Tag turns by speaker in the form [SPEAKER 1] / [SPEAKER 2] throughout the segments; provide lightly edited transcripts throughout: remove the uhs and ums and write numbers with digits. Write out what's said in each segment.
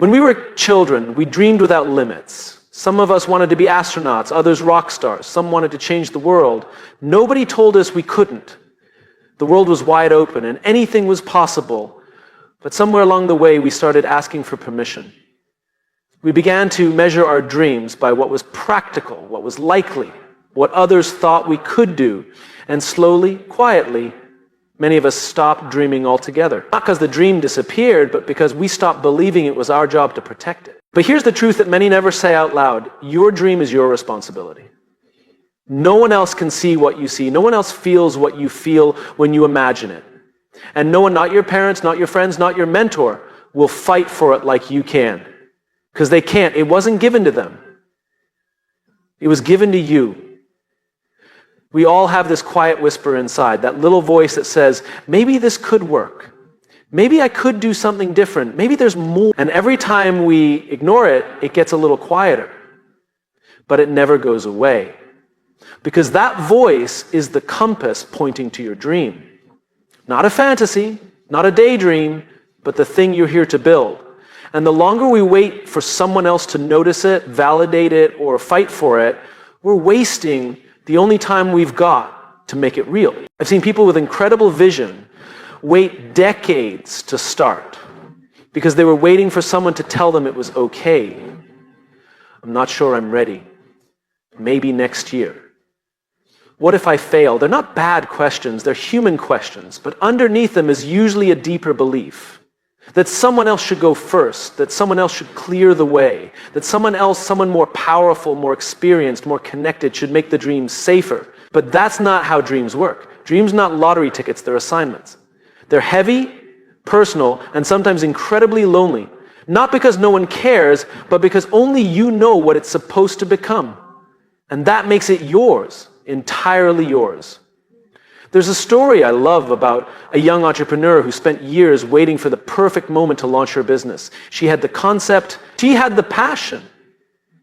[SPEAKER 1] When we were children, we dreamed without limits. Some of us wanted to be astronauts, others rock stars. Some wanted to change the world. Nobody told us we couldn't. The world was wide open and anything was possible. But somewhere along the way, we started asking for permission. We began to measure our dreams by what was practical, what was likely, what others thought we could do. And slowly, quietly, many of us stopped dreaming altogether. Not because the dream disappeared, but because we stopped believing it was our job to protect it. But here's the truth that many never say out loud. Your dream is your responsibility. No one else can see what you see. No one else feels what you feel when you imagine it. And no one, not your parents, not your friends, not your mentor, will fight for it like you can. Because they can't. It wasn't given to them. It was given to you. We all have this quiet whisper inside, that little voice that says, maybe this could work. Maybe I could do something different. Maybe there's more. And every time we ignore it, it gets a little quieter. But it never goes away. Because that voice is the compass pointing to your dream. Not a fantasy, not a daydream, but the thing you're here to build. And the longer we wait for someone else to notice it, validate it, or fight for it, we're wasting the only time we've got to make it real. I've seen people with incredible vision wait decades to start because they were waiting for someone to tell them it was okay. I'm not sure I'm ready. Maybe next year. What if I fail? They're not bad questions, they're human questions, but underneath them is usually a deeper belief. That someone else should go first, that someone else should clear the way, that someone else, someone more powerful, more experienced, more connected should make the dream safer. But that's not how dreams work. Dreams are not lottery tickets, they're assignments. They're heavy, personal, and sometimes incredibly lonely. Not because no one cares, but because only you know what it's supposed to become. And that makes it yours, entirely yours. There's a story I love about a young entrepreneur who spent years waiting for the perfect moment to launch her business. She had the concept, she had the passion,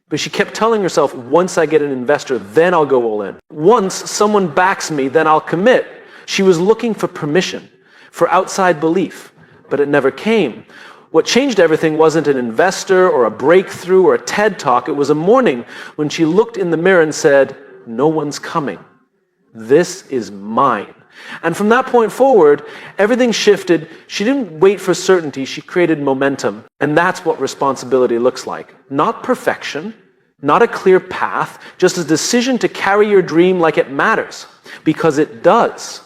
[SPEAKER 1] but she kept telling herself, once I get an investor, then I'll go all in. Once someone backs me, then I'll commit. She was looking for permission, for outside belief, but it never came. What changed everything wasn't an investor or a breakthrough or a TED Talk. It was a morning when she looked in the mirror and said, no one's coming. This is mine. And from that point forward, everything shifted. She didn't wait for certainty, she created momentum. And that's what responsibility looks like. Not perfection, not a clear path, just a decision to carry your dream like it matters. Because it does.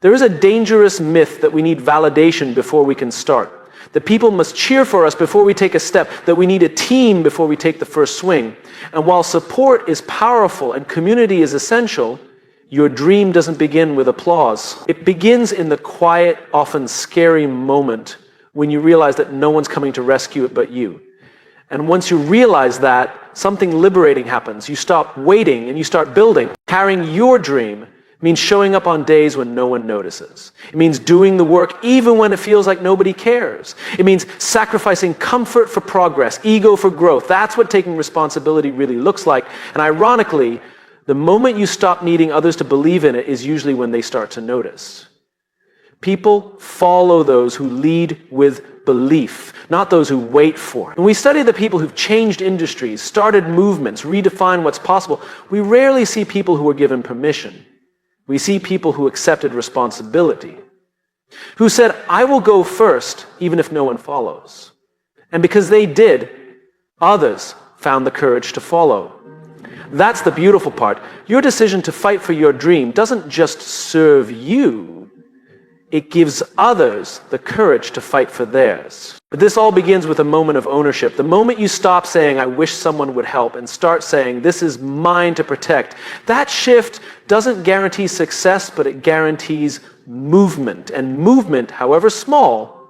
[SPEAKER 1] There is a dangerous myth that we need validation before we can start. That people must cheer for us before we take a step. That we need a team before we take the first swing. And while support is powerful and community is essential, your dream doesn't begin with applause. It begins in the quiet, often scary moment when you realize that no one's coming to rescue it but you. And once you realize that, something liberating happens. You stop waiting and you start building. Carrying your dream means showing up on days when no one notices. It means doing the work even when it feels like nobody cares. It means sacrificing comfort for progress, ego for growth. That's what taking responsibility really looks like. And ironically, the moment you stop needing others to believe in it is usually when they start to notice. People follow those who lead with belief, not those who wait for it. When we study the people who've changed industries, started movements, redefined what's possible, we rarely see people who were given permission. We see people who accepted responsibility, who said, I will go first, even if no one follows. And because they did, others found the courage to follow. That's the beautiful part. Your decision to fight for your dream doesn't just serve you, it gives others the courage to fight for theirs. But this all begins with a moment of ownership. The moment you stop saying, I wish someone would help, and start saying, this is mine to protect, that shift doesn't guarantee success, but it guarantees movement. And movement, however small,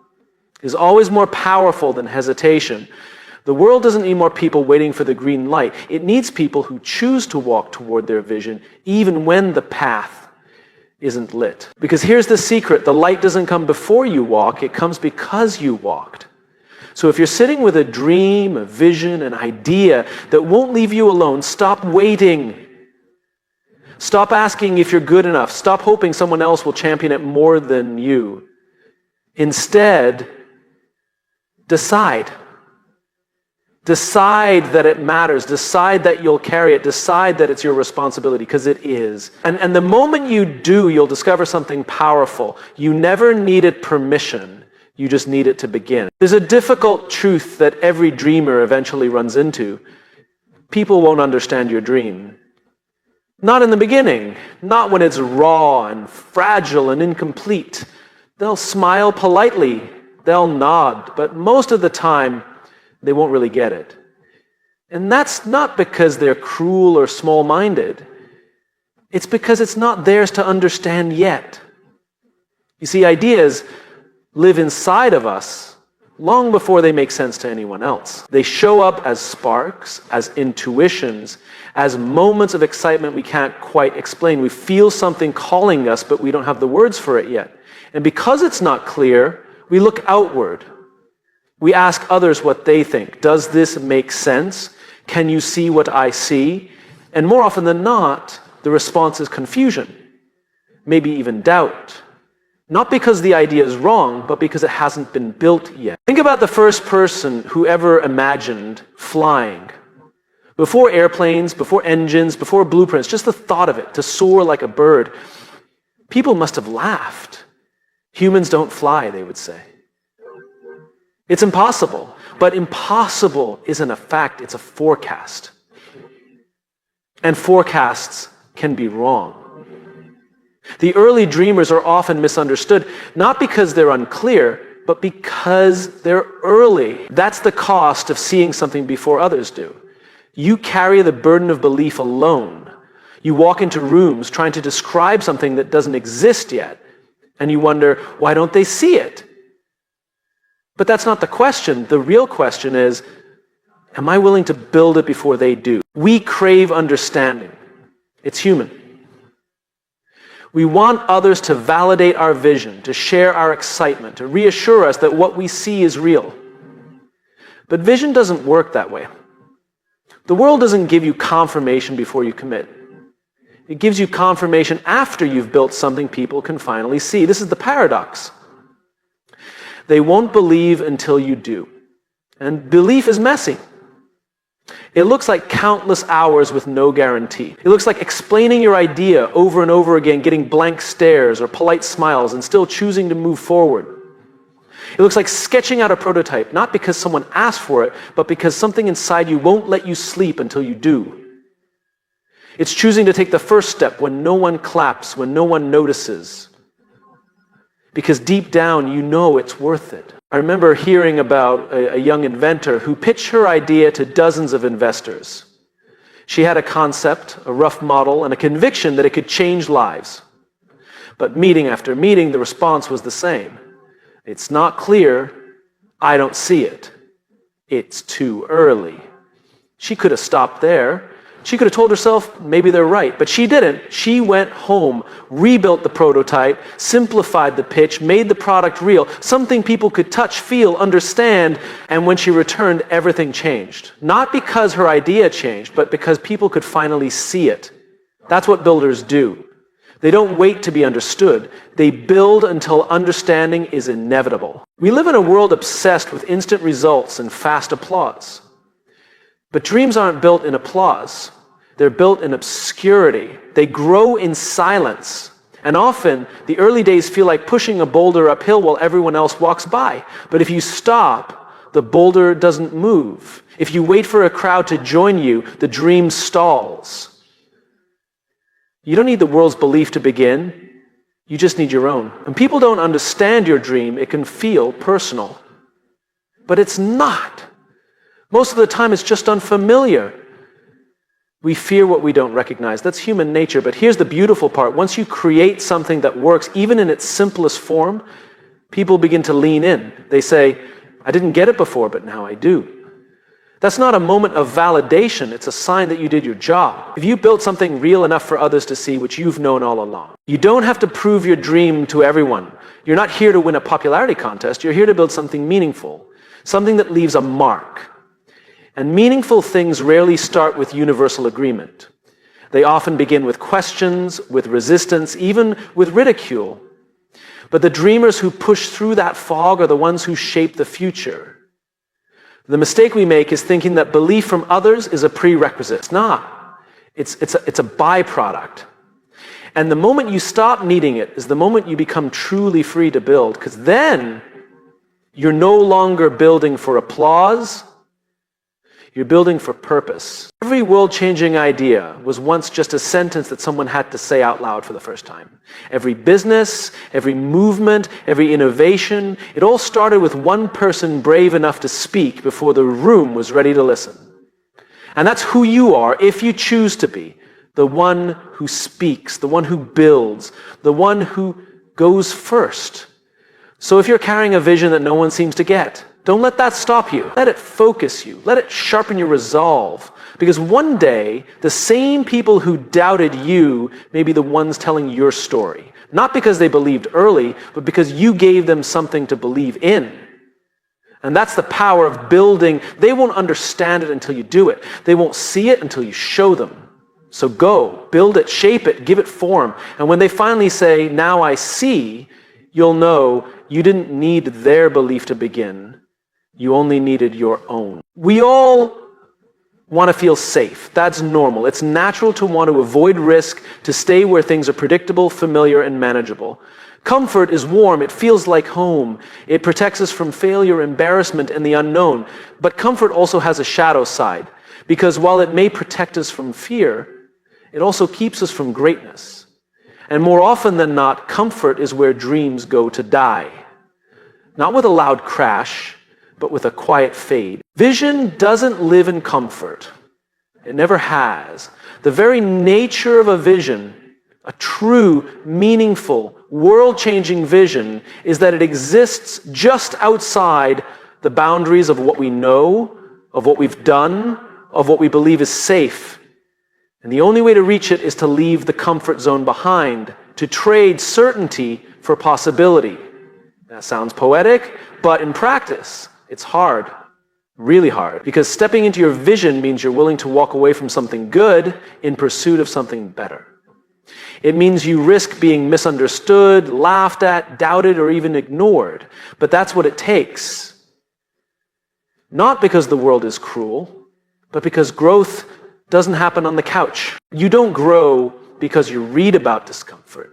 [SPEAKER 1] is always more powerful than hesitation. The world doesn't need more people waiting for the green light. It needs people who choose to walk toward their vision, even when the path isn't lit. Because here's the secret. The light doesn't come before you walk. It comes because you walked. So if you're sitting with a dream, a vision, an idea that won't leave you alone, stop waiting. Stop asking if you're good enough. Stop hoping someone else will champion it more than you. Instead, decide. Decide that it matters. Decide that you'll carry it. Decide that it's your responsibility, because it is. And the moment you do, you'll discover something powerful. You never needed permission. You just need it to begin. There's a difficult truth that every dreamer eventually runs into. People won't understand your dream. Not in the beginning. Not when it's raw and fragile and incomplete. They'll smile politely. They'll nod. But most of the time, they won't really get it. And that's not because they're cruel or small-minded. It's because it's not theirs to understand yet. You see, ideas live inside of us long before they make sense to anyone else. They show up as sparks, as intuitions, as moments of excitement we can't quite explain. We feel something calling us, but we don't have the words for it yet. And because it's not clear, we look outward. We ask others what they think. Does this make sense? Can you see what I see? And more often than not, the response is confusion, maybe even doubt. Not because the idea is wrong, but because it hasn't been built yet. Think about the first person who ever imagined flying. Before airplanes, before engines, before blueprints, just the thought of it, to soar like a bird. People must have laughed. Humans don't fly, they would say. It's impossible. But impossible isn't a fact, it's a forecast. And forecasts can be wrong. The early dreamers are often misunderstood, not because they're unclear, but because they're early. That's the cost of seeing something before others do. You carry the burden of belief alone. You walk into rooms trying to describe something that doesn't exist yet, and you wonder, why don't they see it? But that's not the question. The real question is, am I willing to build it before they do? We crave understanding. It's human. We want others to validate our vision, to share our excitement, to reassure us that what we see is real. But vision doesn't work that way. The world doesn't give you confirmation before you commit. It gives you confirmation after you've built something people can finally see. This is the paradox. They won't believe until you do. And belief is messy. It looks like countless hours with no guarantee. It looks like explaining your idea over and over again, getting blank stares or polite smiles, and still choosing to move forward. It looks like sketching out a prototype, not because someone asked for it, but because something inside you won't let you sleep until you do. It's choosing to take the first step when no one claps, when no one notices. Because deep down, you know it's worth it. I remember hearing about a young inventor who pitched her idea to dozens of investors. She had a concept, a rough model, and a conviction that it could change lives. But meeting after meeting, the response was the same. It's not clear. I don't see it. It's too early. She could have stopped there. She could have told herself, maybe they're right, but she didn't. She went home, rebuilt the prototype, simplified the pitch, made the product real, something people could touch, feel, understand, and when she returned, everything changed. Not because her idea changed, but because people could finally see it. That's what builders do. They don't wait to be understood. They build until understanding is inevitable. We live in a world obsessed with instant results and fast applause. But dreams aren't built in applause. They're built in obscurity. They grow in silence. And often, the early days feel like pushing a boulder uphill while everyone else walks by. But if you stop, the boulder doesn't move. If you wait for a crowd to join you, the dream stalls. You don't need the world's belief to begin. You just need your own. When people don't understand your dream, it can feel personal. But it's not. Most of the time, it's just unfamiliar. We fear what we don't recognize. That's human nature. But here's the beautiful part. Once you create something that works, even in its simplest form, people begin to lean in. They say, I didn't get it before, but now I do. That's not a moment of validation. It's a sign that you did your job. If you built something real enough for others to see, which you've known all along, you don't have to prove your dream to everyone. You're not here to win a popularity contest. You're here to build something meaningful, something that leaves a mark. And meaningful things rarely start with universal agreement. They often begin with questions, with resistance, even with ridicule. But the dreamers who push through that fog are the ones who shape the future. The mistake we make is thinking that belief from others is a prerequisite. It's not. It's a byproduct. And the moment you stop needing it is the moment you become truly free to build, because then you're no longer building for applause, you're building for purpose. Every world-changing idea was once just a sentence that someone had to say out loud for the first time. Every business, every movement, every innovation, it all started with one person brave enough to speak before the room was ready to listen. And that's who you are if you choose to be. The one who speaks, the one who builds, the one who goes first. So if you're carrying a vision that no one seems to get, don't let that stop you. Let it focus you. Let it sharpen your resolve. Because one day, the same people who doubted you may be the ones telling your story. Not because they believed early, but because you gave them something to believe in. And that's the power of building. They won't understand it until you do it. They won't see it until you show them. So go, build it, shape it, give it form. And when they finally say, now I see, you'll know you didn't need their belief to begin. You only needed your own. We all want to feel safe. That's normal. It's natural to want to avoid risk, to stay where things are predictable, familiar, and manageable. Comfort is warm. It feels like home. It protects us from failure, embarrassment, and the unknown. But comfort also has a shadow side, because while it may protect us from fear, it also keeps us from greatness. And more often than not, comfort is where dreams go to die. Not with a loud crash, but with a quiet fade. Vision doesn't live in comfort. It never has. The very nature of a vision, a true, meaningful, world-changing vision, is that it exists just outside the boundaries of what we know, of what we've done, of what we believe is safe. And the only way to reach it is to leave the comfort zone behind, to trade certainty for possibility. That sounds poetic, but in practice, it's hard, really hard, because stepping into your vision means you're willing to walk away from something good in pursuit of something better. It means you risk being misunderstood, laughed at, doubted, or even ignored. But that's what it takes. Not because the world is cruel, but because growth doesn't happen on the couch. You don't grow because you read about discomfort.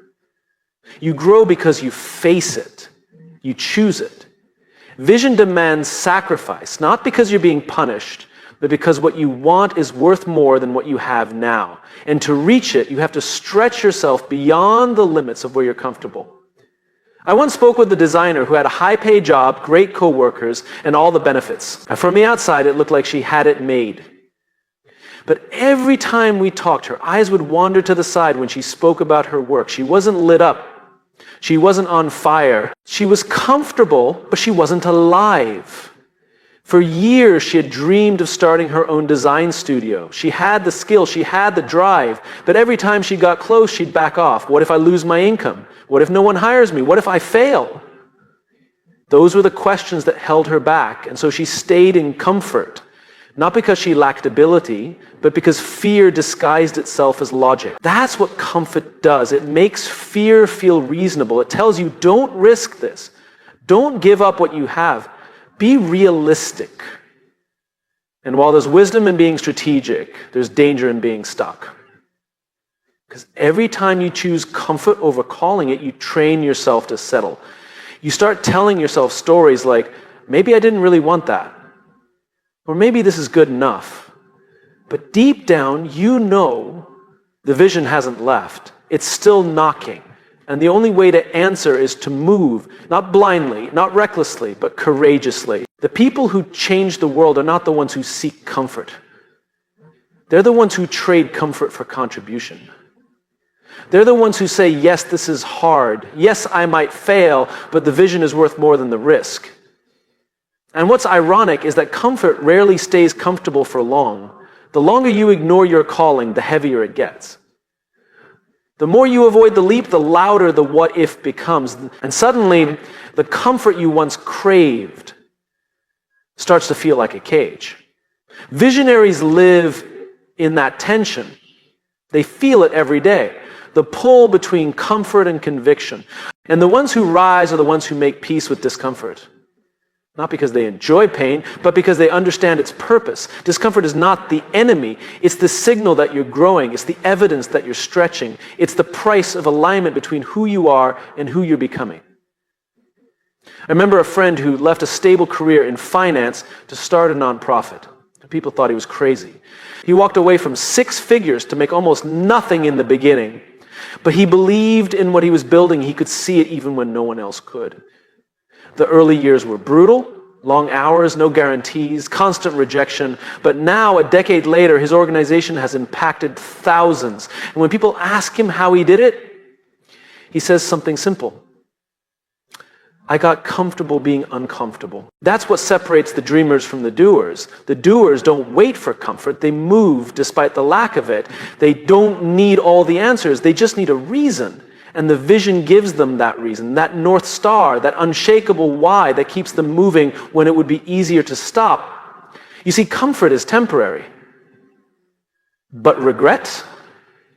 [SPEAKER 1] You grow because you face it. You choose it. Vision demands sacrifice, not because you're being punished, but because what you want is worth more than what you have now. And to reach it, you have to stretch yourself beyond the limits of where you're comfortable. I once spoke with a designer who had a high-paid job, great coworkers, and all the benefits. From the outside, it looked like she had it made. But every time we talked, her eyes would wander to the side when she spoke about her work. She wasn't lit up. She wasn't on fire. She was comfortable, but she wasn't alive. For years, she had dreamed of starting her own design studio. She had the skill, she had the drive, but every time she got close, she'd back off. What if I lose my income? What if no one hires me? What if I fail? Those were the questions that held her back, and so she stayed in comfort. Not because she lacked ability, but because fear disguised itself as logic. That's what comfort does. It makes fear feel reasonable. It tells you, don't risk this. Don't give up what you have. Be realistic. And while there's wisdom in being strategic, there's danger in being stuck. Because every time you choose comfort over calling it, you train yourself to settle. You start telling yourself stories like, maybe I didn't really want that. Or maybe this is good enough. But deep down, you know the vision hasn't left. It's still knocking. And the only way to answer is to move, not blindly, not recklessly, but courageously. The people who change the world are not the ones who seek comfort. They're the ones who trade comfort for contribution. They're the ones who say, yes, this is hard. Yes, I might fail, but the vision is worth more than the risk. And what's ironic is that comfort rarely stays comfortable for long. The longer you ignore your calling, the heavier it gets. The more you avoid the leap, the louder the what if becomes. And suddenly, the comfort you once craved starts to feel like a cage. Visionaries live in that tension. They feel it every day. The pull between comfort and conviction. And the ones who rise are the ones who make peace with discomfort. Not because they enjoy pain, but because they understand its purpose. Discomfort is not the enemy. It's the signal that you're growing. It's the evidence that you're stretching. It's the price of alignment between who you are and who you're becoming. I remember a friend who left a stable career in finance to start a nonprofit. People thought he was crazy. He walked away from 6 figures to make almost nothing in the beginning, but he believed in what he was building. He could see it even when no one else could. The early years were brutal, long hours, no guarantees, constant rejection. But now, a decade later, his organization has impacted thousands. And when people ask him how he did it, he says something simple. I got comfortable being uncomfortable. That's what separates the dreamers from the doers. The doers don't wait for comfort. They move despite the lack of it. They don't need all the answers. They just need a reason. And the vision gives them that reason, that North Star, that unshakable why that keeps them moving when it would be easier to stop. You see, comfort is temporary. But regret,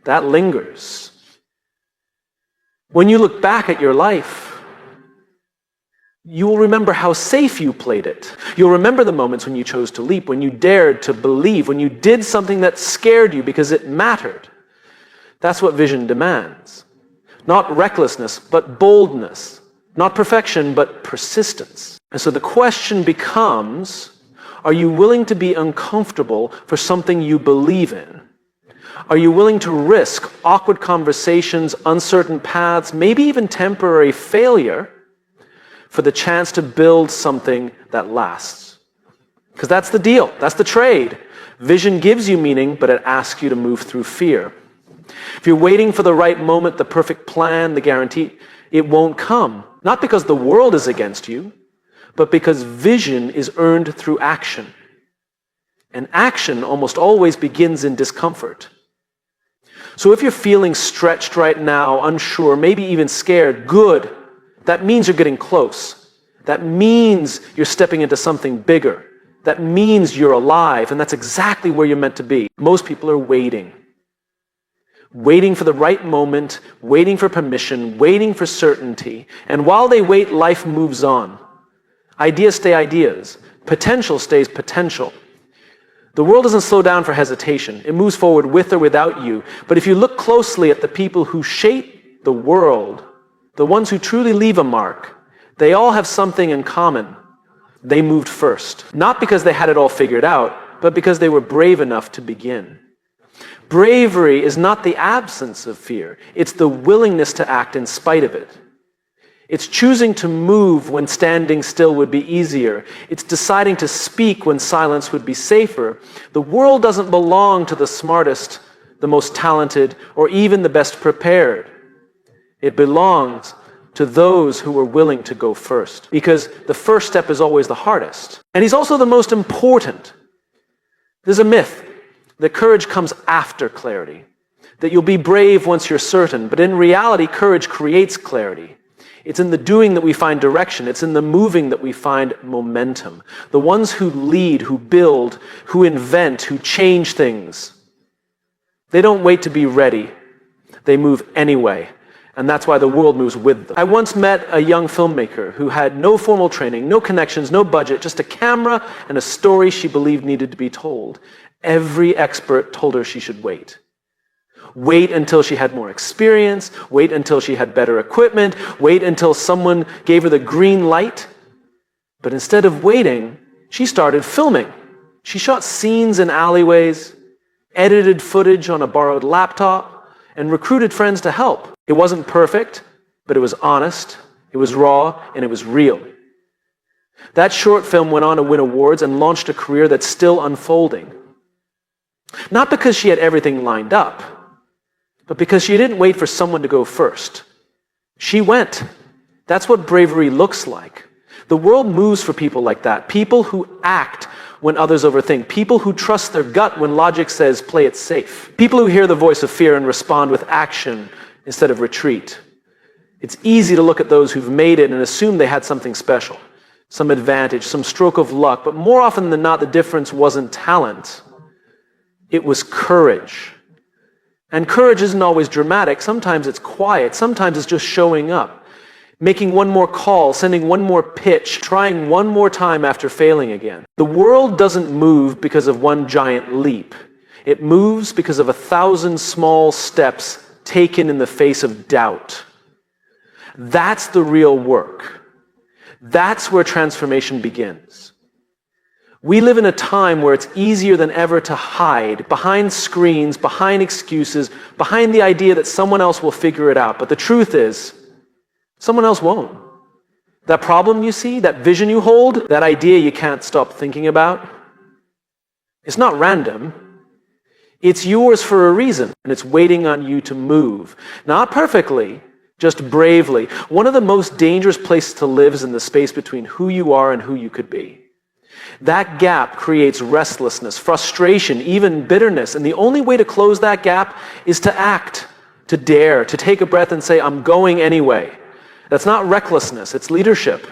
[SPEAKER 1] that lingers. When you look back at your life, you will remember how safe you played it. You'll remember the moments when you chose to leap, when you dared to believe, when you did something that scared you because it mattered. That's what vision demands. Not recklessness, but boldness. Not perfection, but persistence. And so the question becomes, are you willing to be uncomfortable for something you believe in? Are you willing to risk awkward conversations, uncertain paths, maybe even temporary failure for the chance to build something that lasts? Because that's the deal. That's the trade. Vision gives you meaning, but it asks you to move through fear. If you're waiting for the right moment, the perfect plan, the guarantee, it won't come. Not because the world is against you, but because vision is earned through action. And action almost always begins in discomfort. So if you're feeling stretched right now, unsure, maybe even scared, good. That means you're getting close. That means you're stepping into something bigger. That means you're alive, and that's exactly where you're meant to be. Most people are waiting. Waiting for the right moment, waiting for permission, waiting for certainty. And while they wait, life moves on. Ideas stay ideas. Potential stays potential. The world doesn't slow down for hesitation. It moves forward with or without you. But if you look closely at the people who shape the world, the ones who truly leave a mark, they all have something in common. They moved first. Not because they had it all figured out, but because they were brave enough to begin. Bravery is not the absence of fear. It's the willingness to act in spite of it. It's choosing to move when standing still would be easier. It's deciding to speak when silence would be safer. The world doesn't belong to the smartest, the most talented, or even the best prepared. It belongs to those who are willing to go first. Because the first step is always the hardest. And he's also the most important. There's a myth that courage comes after clarity, that you'll be brave once you're certain, but in reality, courage creates clarity. It's in the doing that we find direction. It's in the moving that we find momentum. The ones who lead, who build, who invent, who change things, they don't wait to be ready. They move anyway, and that's why the world moves with them. I once met a young filmmaker who had no formal training, no connections, no budget, just a camera and a story she believed needed to be told. Every expert told her she should wait. Wait until she had more experience. Wait until she had better equipment. Wait until someone gave her the green light. But instead of waiting, she started filming. She shot scenes in alleyways, edited footage on a borrowed laptop, and recruited friends to help. It wasn't perfect, but it was honest, it was raw, and it was real. That short film went on to win awards and launched a career that's still unfolding. Not because she had everything lined up, but because she didn't wait for someone to go first. She went. That's what bravery looks like. The world moves for people like that. People who act when others overthink. People who trust their gut when logic says, play it safe. People who hear the voice of fear and respond with action instead of retreat. It's easy to look at those who've made it and assume they had something special, some advantage, some stroke of luck. But more often than not, the difference wasn't talent. It was courage. And courage isn't always dramatic. Sometimes it's quiet. Sometimes it's just showing up. making one more call, sending one more pitch, trying one more time after failing again. The world doesn't move because of one giant leap. It moves because of 1,000 small steps taken in the face of doubt. That's the real work. That's where transformation begins. We live in a time where it's easier than ever to hide behind screens, behind excuses, behind the idea that someone else will figure it out. But the truth is, someone else won't. That problem you see, that vision you hold, that idea you can't stop thinking about, it's not random. It's yours for a reason, and it's waiting on you to move. Not perfectly, just bravely. One of the most dangerous places to live is in the space between who you are and who you could be. That gap creates restlessness, frustration, even bitterness. And the only way to close that gap is to act, to dare, to take a breath and say, I'm going anyway. That's not recklessness, it's leadership.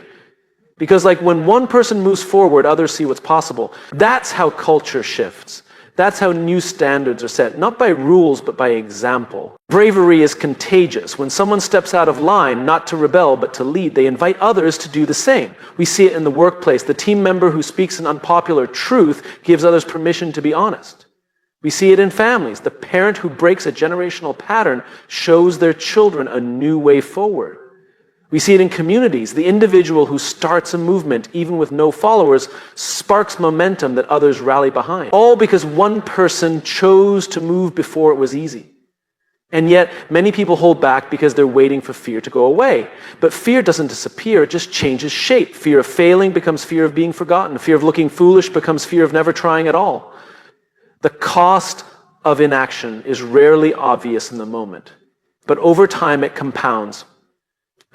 [SPEAKER 1] Because when one person moves forward, others see what's possible. That's how culture shifts. That's how new standards are set, not by rules, but by example. Bravery is contagious. When someone steps out of line, not to rebel, but to lead, they invite others to do the same. We see it in the workplace. The team member who speaks an unpopular truth gives others permission to be honest. We see it in families. The parent who breaks a generational pattern shows their children a new way forward. We see it in communities. The individual who starts a movement, even with no followers, sparks momentum that others rally behind. All because one person chose to move before it was easy. And yet, many people hold back because they're waiting for fear to go away. But fear doesn't disappear, it just changes shape. Fear of failing becomes fear of being forgotten. Fear of looking foolish becomes fear of never trying at all. The cost of inaction is rarely obvious in the moment. But over time, it compounds.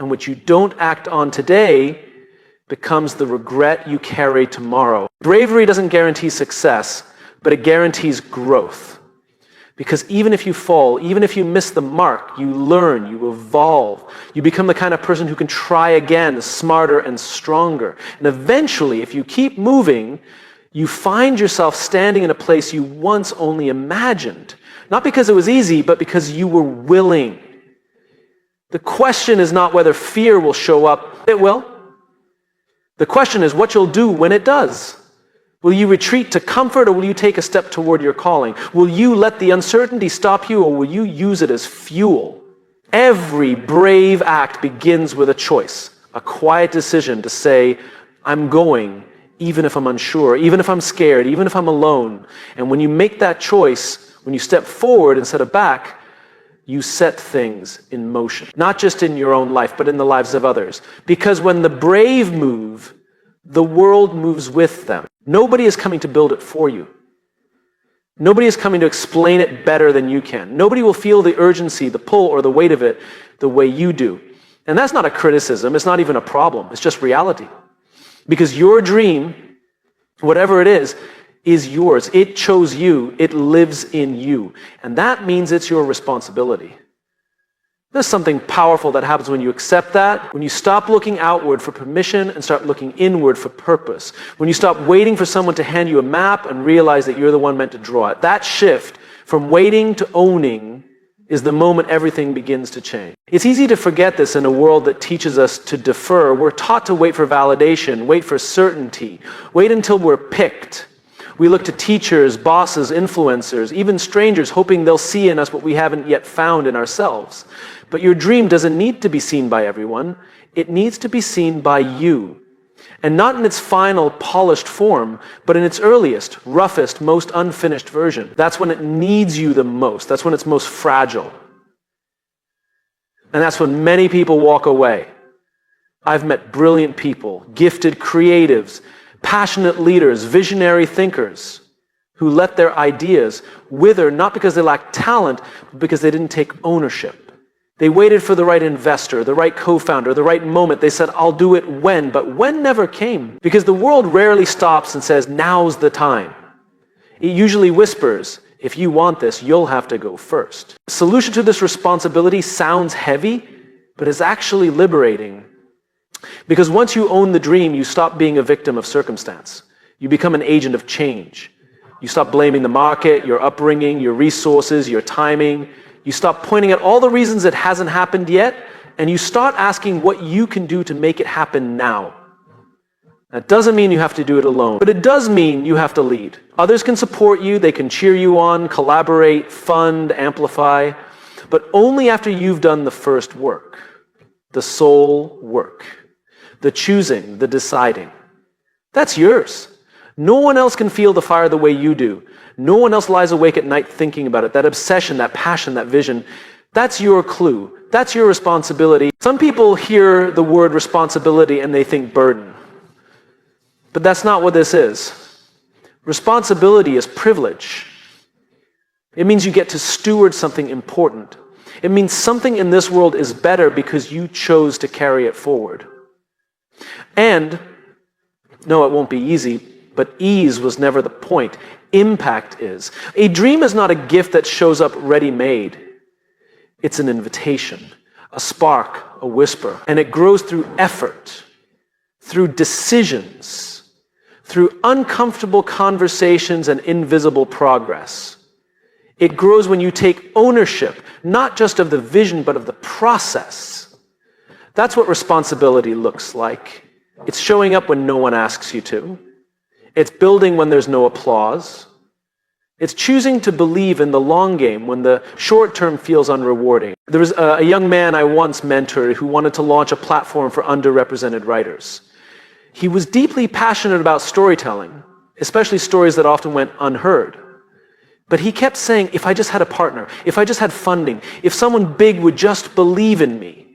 [SPEAKER 1] And what you don't act on today becomes the regret you carry tomorrow. Bravery doesn't guarantee success, but it guarantees growth. Because even if you fall, even if you miss the mark, you learn, you evolve. You become the kind of person who can try again, smarter and stronger. And eventually, if you keep moving, you find yourself standing in a place you once only imagined. Not because it was easy, but because you were willing. The question is not whether fear will show up. It will. The question is what you'll do when it does. Will you retreat to comfort, or will you take a step toward your calling? Will you let the uncertainty stop you, or will you use it as fuel? Every brave act begins with a choice, a quiet decision to say, I'm going, even if I'm unsure, even if I'm scared, even if I'm alone. And when you make that choice, when you step forward instead of back, you set things in motion. Not just in your own life, but in the lives of others. Because when the brave move, the world moves with them. Nobody is coming to build it for you. Nobody is coming to explain it better than you can. Nobody will feel the urgency, the pull, or the weight of it the way you do. And that's not a criticism. It's not even a problem. It's just reality. Because your dream, whatever it is yours. It chose you. It lives in you. And that means it's your responsibility. There's something powerful that happens when you accept that, when you stop looking outward for permission and start looking inward for purpose, when you stop waiting for someone to hand you a map and realize that you're the one meant to draw it. That shift from waiting to owning is the moment everything begins to change. It's easy to forget this in a world that teaches us to defer. We're taught to wait for validation, wait for certainty, wait until we're picked. We look to teachers, bosses, influencers, even strangers, hoping they'll see in us what we haven't yet found in ourselves. But your dream doesn't need to be seen by everyone. It needs to be seen by you. And not in its final, polished form, but in its earliest, roughest, most unfinished version. That's when it needs you the most. That's when it's most fragile. And that's when many people walk away. I've met brilliant people, gifted creatives, passionate leaders, visionary thinkers who let their ideas wither, not because they lacked talent, but because they didn't take ownership. They waited for the right investor, the right co-founder, the right moment. They said, I'll do it when, but when never came. Because the world rarely stops and says, now's the time. It usually whispers, if you want this, you'll have to go first. The solution to this responsibility sounds heavy, but is actually liberating. Because once you own the dream, you stop being a victim of circumstance. You become an agent of change. You stop blaming the market, your upbringing, your resources, your timing. You stop pointing at all the reasons it hasn't happened yet, and you start asking what you can do to make it happen now. That doesn't mean you have to do it alone, but it does mean you have to lead. Others can support you, they can cheer you on, collaborate, fund, amplify, but only after you've done the first work, the soul work, the choosing, the deciding. That's yours. No one else can feel the fire the way you do. No one else lies awake at night thinking about it. That obsession, that passion, that vision, that's your clue. That's your responsibility. Some people hear the word responsibility and they think burden. But that's not what this is. Responsibility is privilege. It means you get to steward something important. It means something in this world is better because you chose to carry it forward. And, no, it won't be easy, but ease was never the point. Impact is. A dream is not a gift that shows up ready-made. It's an invitation, a spark, a whisper. And it grows through effort, through decisions, through uncomfortable conversations and invisible progress. It grows when you take ownership, not just of the vision, but of the process. That's what responsibility looks like. It's showing up when no one asks you to. It's building when there's no applause. It's choosing to believe in the long game when the short term feels unrewarding. There was a young man I once mentored who wanted to launch a platform for underrepresented writers. He was deeply passionate about storytelling, especially stories that often went unheard. But he kept saying, if I just had a partner, if I just had funding, if someone big would just believe in me.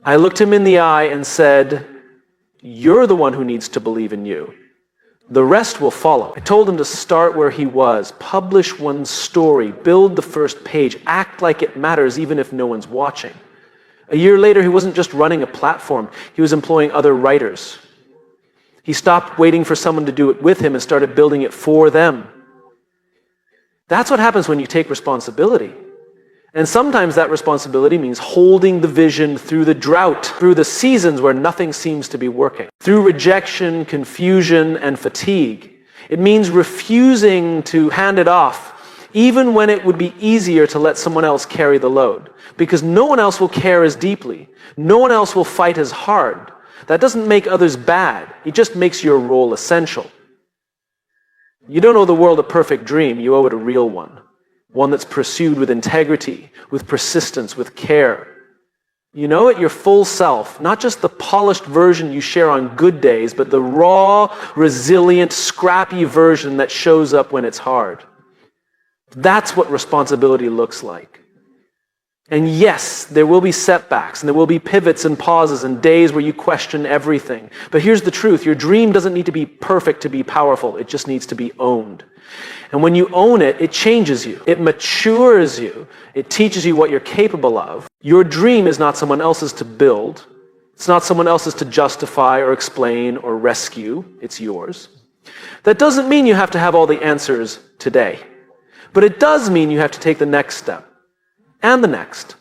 [SPEAKER 1] I looked him in the eye and said, you're the one who needs to believe in you. The rest will follow. I told him to start where he was, publish one story, build the first page, act like it matters even if no one's watching. A year later, he wasn't just running a platform, he was employing other writers. He stopped waiting for someone to do it with him and started building it for them. That's what happens when you take responsibility. And sometimes that responsibility means holding the vision through the drought, through the seasons where nothing seems to be working, through rejection, confusion, and fatigue. It means refusing to hand it off, even when it would be easier to let someone else carry the load. Because no one else will care as deeply. No one else will fight as hard. That doesn't make others bad. It just makes your role essential. You don't owe the world a perfect dream. You owe it a real one. One that's pursued with integrity, with persistence, with care. You know it your full self, not just the polished version you share on good days, but the raw, resilient, scrappy version that shows up when it's hard. That's what responsibility looks like. And yes, there will be setbacks, and there will be pivots and pauses and days where you question everything. But here's the truth. Your dream doesn't need to be perfect to be powerful. It just needs to be owned. And when you own it, it changes you. It matures you. It teaches you what you're capable of. Your dream is not someone else's to build. It's not someone else's to justify or explain or rescue. It's yours. That doesn't mean you have to have all the answers today. But it does mean you have to take the next step. And the next.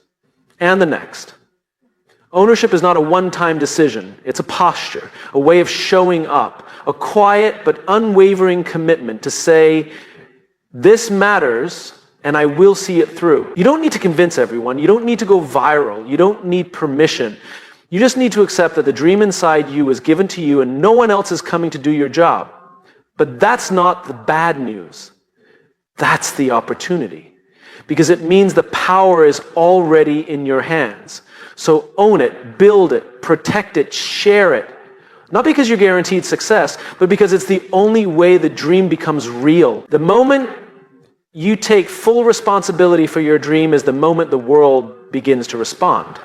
[SPEAKER 1] And the next. Ownership is not a one-time decision. It's a posture, a way of showing up, a quiet but unwavering commitment to say, this matters and I will see it through. You don't need to convince everyone. You don't need to go viral. You don't need permission. You just need to accept that the dream inside you is given to you and no one else is coming to do your job. But that's not the bad news. That's the opportunity. Because it means the power is already in your hands. So own it, build it, protect it, share it. Not because you're guaranteed success, but because it's the only way the dream becomes real. The moment you take full responsibility for your dream is the moment the world begins to respond.